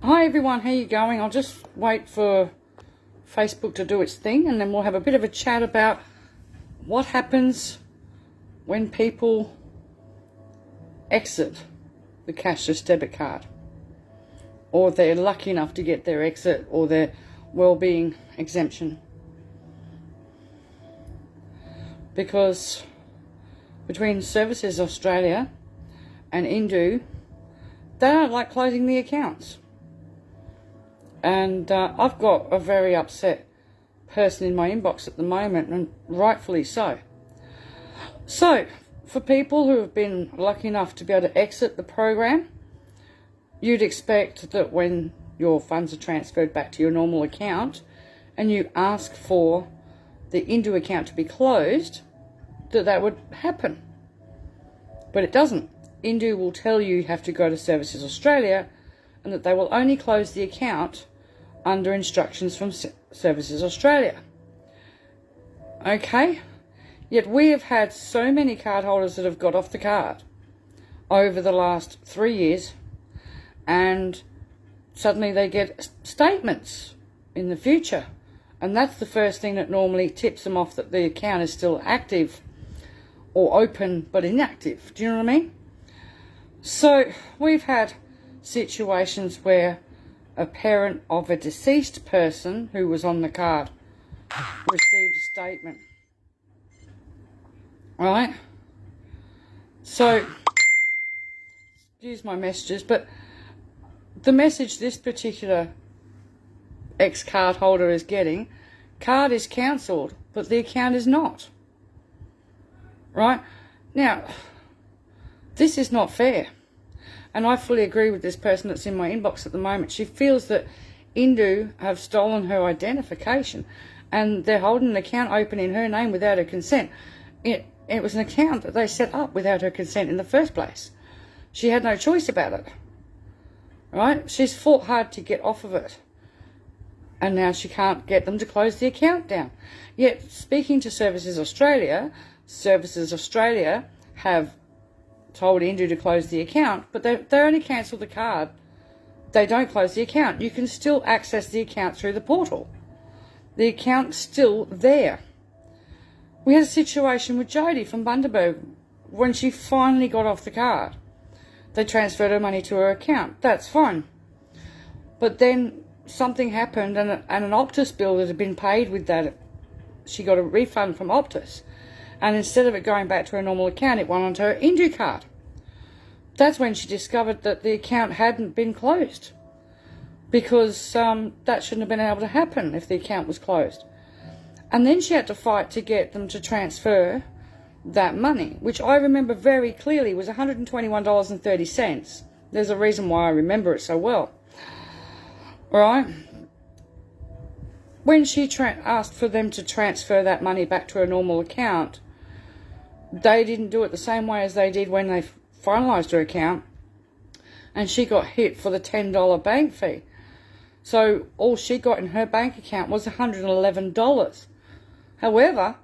Hi everyone, how you going? I'll just wait for Facebook to do its thing and then we'll have a bit of a chat about what happens when people exit the cashless debit card, or they're lucky enough to get their exit or their wellbeing exemption. Because between Services Australia and Indue, they don't like closing the accounts. And I've got a very upset person in my inbox at the moment, and rightfully so. So, for people who have been lucky enough to be able to exit the program, you'd expect that when your funds are transferred back to your normal account and you ask for the Indue account to be closed, that would happen. But it doesn't. Indue will tell you have to go to Services Australia and that they will only close the account under instructions from Services Australia. Okay? Yet we have had so many cardholders that have got off the card over the last 3 years, and suddenly they get statements in the future. And that's the first thing that normally tips them off that the account is still active or open but inactive. Do you know what I mean? So we've had situations where a parent of a deceased person who was on the card received a statement. Right? So, excuse my messages, but the message this particular ex-card holder is getting, card is cancelled, but the account is not. Right? Now, this is not fair. And I fully agree with this person that's in my inbox at the moment. She feels that Indue have stolen her identification and they're holding an account open in her name without her consent. It was an account that they set up without her consent in the first place. She had no choice about it. Right? She's fought hard to get off of it. And now she can't get them to close the account down. Yet, speaking to Services Australia have told Indue to close the account, but they only cancel the card. They don't close the account. You can still access the account through the portal. The account's still there. We had a situation with Jodie from Bundaberg when she finally got off the card. They transferred her money to her account. That's fine. But then something happened and an Optus bill that had been paid with that, she got a refund from Optus. And instead of it going back to her normal account, it went onto her Indue card. That's when she discovered that the account hadn't been closed, because that shouldn't have been able to happen if the account was closed. And then she had to fight to get them to transfer that money, which I remember very clearly was $121.30. There's a reason why I remember it so well. Right? When she asked for them to transfer that money back to her normal account, they didn't do it the same way as they did when they finalised her account, and she got hit for the $10 bank fee. So all she got in her bank account was $111. However,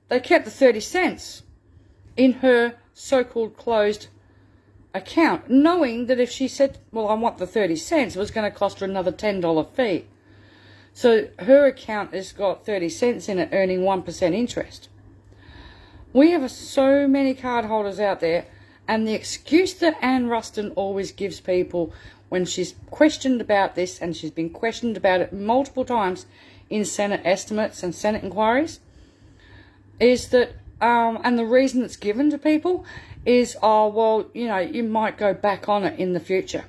they kept the 30 cents in her so-called closed account, knowing that if she said, well, I want the 30 cents, it was going to cost her another $10 fee. So her account has got 30 cents in it, earning 1% interest. We have so many card holders out there, and the excuse that Anne Ruston always gives people when she's questioned about this, and she's been questioned about it multiple times in Senate estimates and Senate inquiries, is that, and the reason that's given to people is, oh, well, you know, you might go back on it in the future.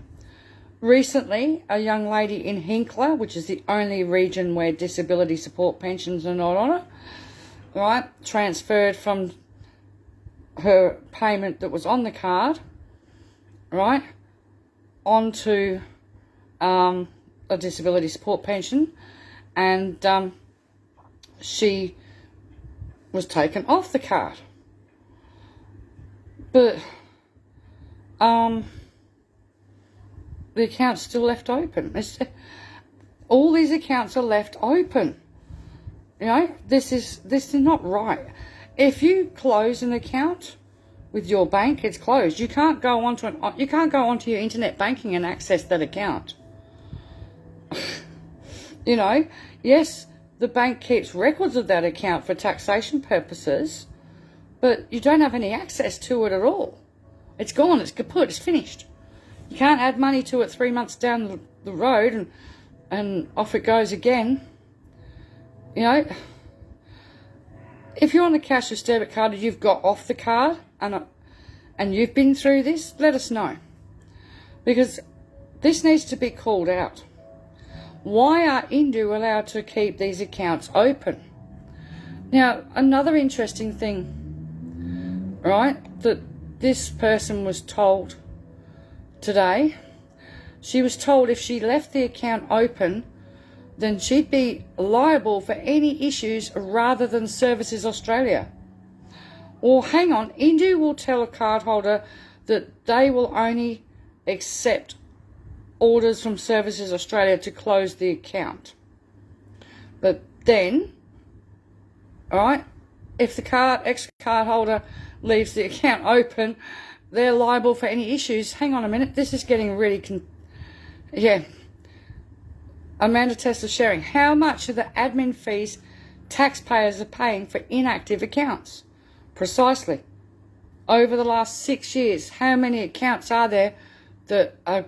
Recently, a young lady in Hinkler, which is the only region where disability support pensions are not on it, right, transferred from her payment that was on the card, right, onto a disability support pension, and she was taken off the card. But the account's still left open. All these accounts are left open. You know, this is not right. If you close an account with your bank, it's closed. You can't go onto your internet banking and access that account. You know, yes, the bank keeps records of that account for taxation purposes, but you don't have any access to it at all. It's gone, it's kaput, it's finished. You can't add money to it 3 months down the road and off it goes again. You know, if you're on the cashless debit card and you've got off the card and you've been through this, let us know. Because this needs to be called out. Why are Indue allowed to keep these accounts open? Now, another interesting thing, right, that this person was told today, she was told if she left the account open, then she'd be liable for any issues rather than Services Australia. Or hang on, Indue will tell a cardholder that they will only accept orders from Services Australia to close the account. But then, alright, if the ex-card holder leaves the account open, they're liable for any issues. Hang on a minute, this is getting really... Amanda Tesla sharing. How much are the admin fees taxpayers are paying for inactive accounts? Precisely. Over the last 6 years, how many accounts are there that are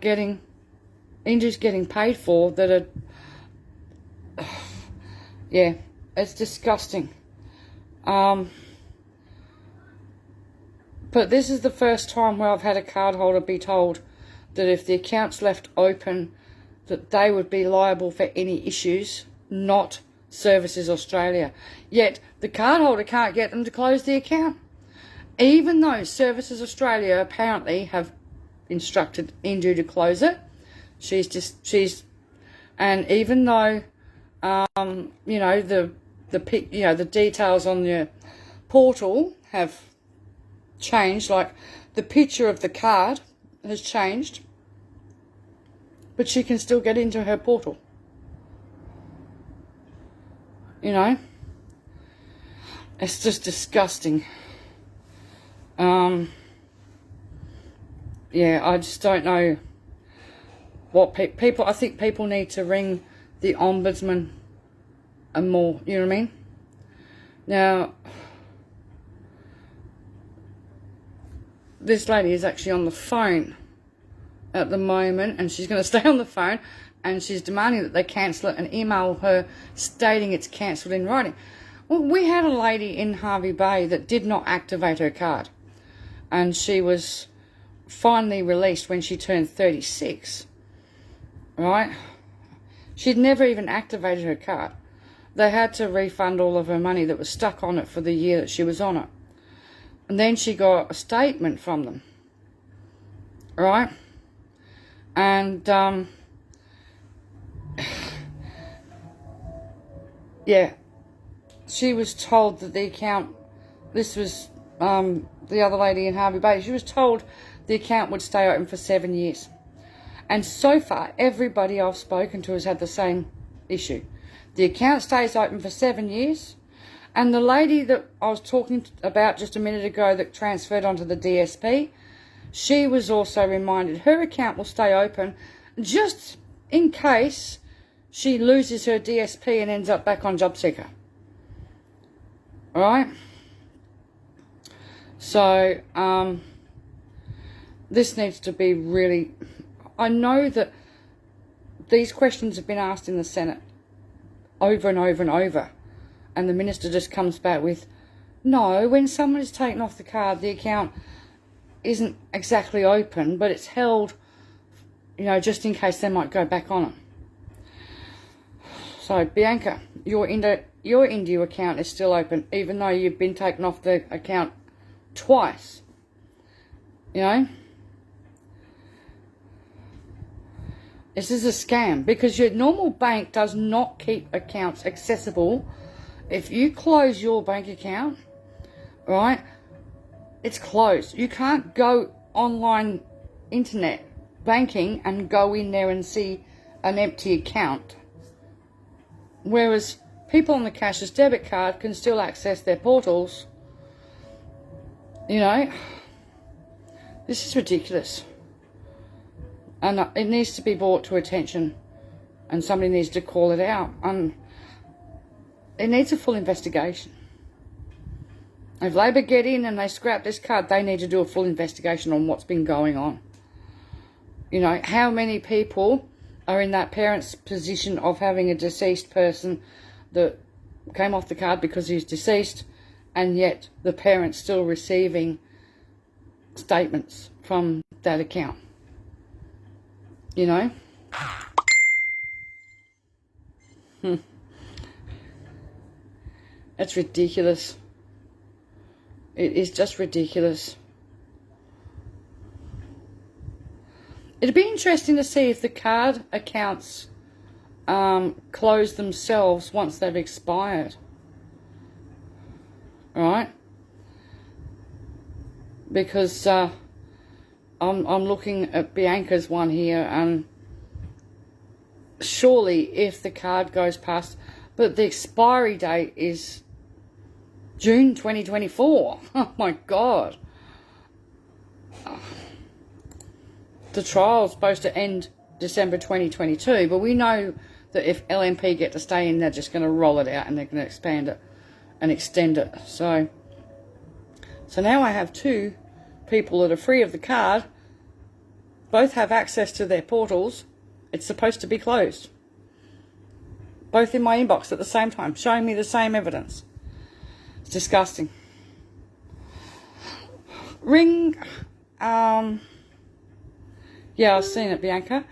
Indue's getting paid for that are... yeah, it's disgusting. But this is the first time where I've had a cardholder be told that if the account's left open, that they would be liable for any issues, not Services Australia. Yet the cardholder can't get them to close the account, even though Services Australia apparently have instructed Indue to close it. And even though you know, the details on the portal have changed, like the picture of the card has changed, but she can still get into her portal. You know, it's just disgusting. Yeah, I just don't know what people... I think people need to ring the Ombudsman and more, you know what I mean? Now, this lady is actually on the phone at the moment, and she's going to stay on the phone, and she's demanding that they cancel it and email her stating it's cancelled in writing. Well, we had a lady in Hervey Bay that did not activate her card, and she was finally released when she turned 36, right? She'd never even activated her card. They had to refund all of her money that was stuck on it for the year that she was on it. And then she got a statement from them, right? And, yeah, she was told that the account, this was the other lady in Hervey Bay, she was told the account would stay open for 7 years. And so far, everybody I've spoken to has had the same issue. The account stays open for 7 years. And the lady that I was talking about just a minute ago that transferred onto the DSP, she was also reminded her account will stay open just in case she loses her DSP and ends up back on JobSeeker. Alright? So, this needs to be really... I know that these questions have been asked in the Senate over and over and over. And the minister just comes back with, no, when someone is taken off the card, the account isn't exactly open, but it's held, you know, just in case they might go back on it. So, Bianca, your Indue account is still open, even though you've been taken off the account twice. You know? This is a scam, because your normal bank does not keep accounts accessible. If you close your bank account, right, it's closed. You can't go online internet banking and go in there and see an empty account. Whereas people on the cashless debit card can still access their portals. You know, this is ridiculous. And it needs to be brought to attention and somebody needs to call it out. And it needs a full investigation. If Labor get in and they scrap this card, they need to do a full investigation on what's been going on. You know, how many people are in that parent's position of having a deceased person that came off the card because he's deceased, and yet the parent's still receiving statements from that account, you know? It's ridiculous. It is just ridiculous. It'd be interesting to see if the card accounts close themselves once they've expired. Right? Because I'm looking at Bianca's one here, and surely if the card goes past, but the expiry date is June 2024. Oh my God. The trial's supposed to end December 2022, but we know that if LNP get to stay in, they're just going to roll it out and they're going to expand it and extend it. So now I have two people that are free of the card, both have access to their portals. It's supposed to be closed. Both in my inbox at the same time, showing me the same evidence. It's disgusting. Ring, yeah, I've seen it, Bianca.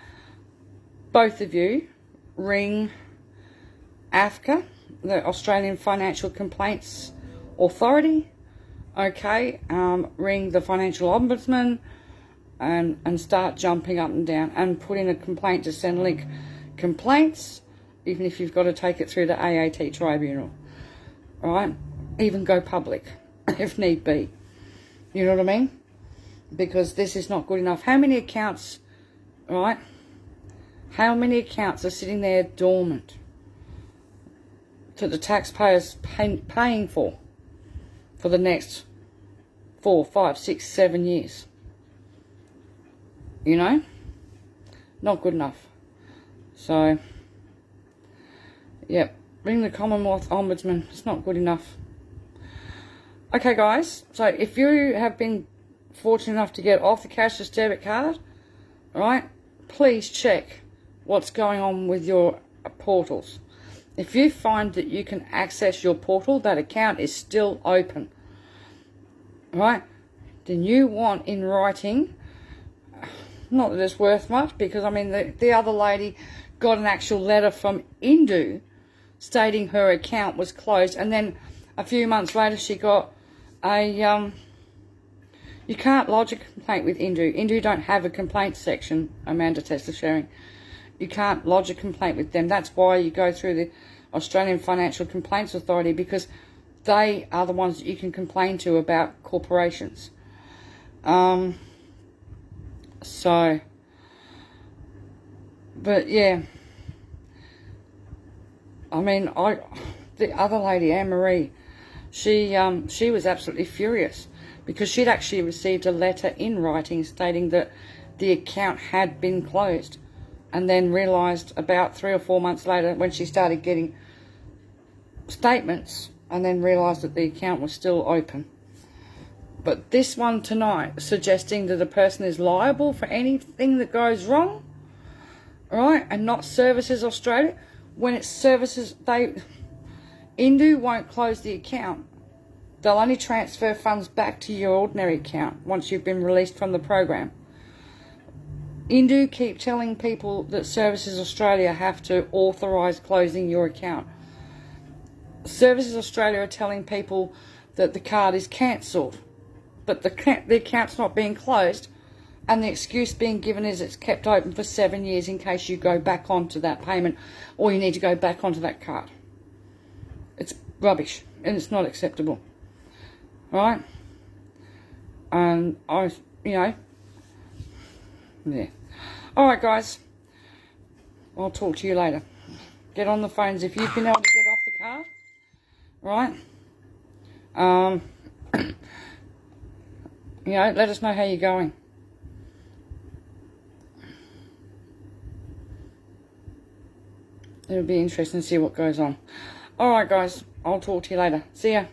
Both of you, ring AFCA, the Australian Financial Complaints Authority. Okay, ring the Financial Ombudsman and start jumping up and down and put in a complaint to centrelink complaints, even if you've got to take it through the AAT tribunal. All right, even go public if need be. You know what I mean? Because this is not good enough. How many accounts, right? How many accounts are sitting there dormant that the taxpayers paying for the next 4, 5, 6, 7 years? You know? Not good enough. So, yep, ring the Commonwealth Ombudsman. It's not good enough. Okay, guys, so if you have been fortunate enough to get off the cashless debit card, right, please check what's going on with your portals. If you find that you can access your portal, that account is still open, right, then you want in writing, not that it's worth much, because I mean the other lady got an actual letter from Indue stating her account was closed, and then a few months later she got a you can't lodge a complaint with Indue. Indue don't have a complaint section, Amanda Tesla sharing. You can't lodge a complaint with them. That's why you go through the Australian Financial Complaints Authority, because they are the ones that you can complain to about corporations. So, but yeah, I mean, the other lady, Anne-Marie, she was absolutely furious because she'd actually received a letter in writing stating that the account had been closed, and then realised about 3 or 4 months later when she started getting statements, and then realised that the account was still open. But this one tonight, suggesting that a person is liable for anything that goes wrong, right, and not Services Australia, when it's Services, Indue won't close the account. They'll only transfer funds back to your ordinary account once you've been released from the program. Indue keep telling people that Services Australia have to authorise closing your account. Services Australia are telling people that the card is cancelled, but the account's not being closed, and the excuse being given is it's kept open for 7 years in case you go back onto that payment or you need to go back onto that card. It's rubbish and it's not acceptable. Right? And yeah. Alright, guys. I'll talk to you later. Get on the phones if you've been able to get off the card. Right? Let us know how you're going. . It'll be interesting to see what goes on. Alright guys, I'll talk to you later. See ya.